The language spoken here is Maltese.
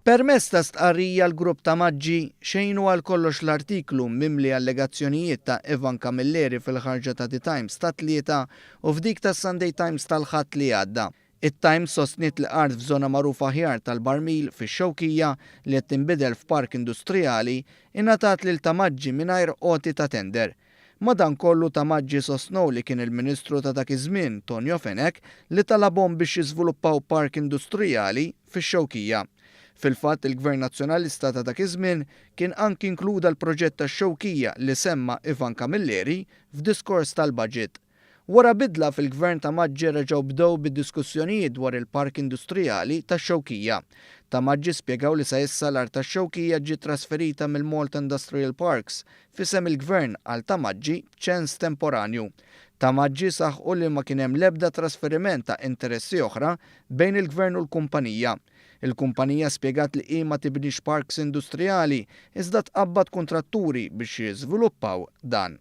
Permezz ta' stqarrija l-grupp ta' Maġġi xejnu għalkollox l-artiklu mimli allegazzjonijiet ta' Ivan Camilleri fil-ħarġa ta' The Times ta' tlieta u f'dik ta' Sunday Times tal-ħadd li għadda. It-Times sostniet li art f'żona magħrufa aħjar tal-Barmil fix-Xewkija li qed tinbidel f'park industrijali ingħatat lil Ta Maġġi mingħajr għoti ta' tender. Madankollu Ta Maġġi sostnew li kien il-Ministru ta' dak iż-żmien Tonio Fenech li talabhom biex jiżviluppaw park industrijali fix-Xewkija. Fil-fatt il-Gvern Nazzjonalista ta' dak iż-żmien kien anki inkluda l-proġett tax-Xewkija li semma Ivan Camilleri f'diskors tal-Baġit. Wara bidla fil-Gvern Ta Maġġi reġgħu bdew bid-diskussjonijiet dwar il-Park Industrijali tax-Xewkija. Ta Maġġi spjegaw li sa issa l-art tax-Xewkija ġiet trasferita mill-Malta Industrial Parks f'isem il-Gvern għal Ta Maġġi b'ċens temporanju. Ta Maġġi saħħu li ma kien hemm l-ebda trasferiment ta' interessi oħra bejn il-Gvern u l-kumpanija. Il-kumpanija spjegat li hi ma tibnix parks industrijali iżda tqabbad kontratturi biex jiżviluppaw dan.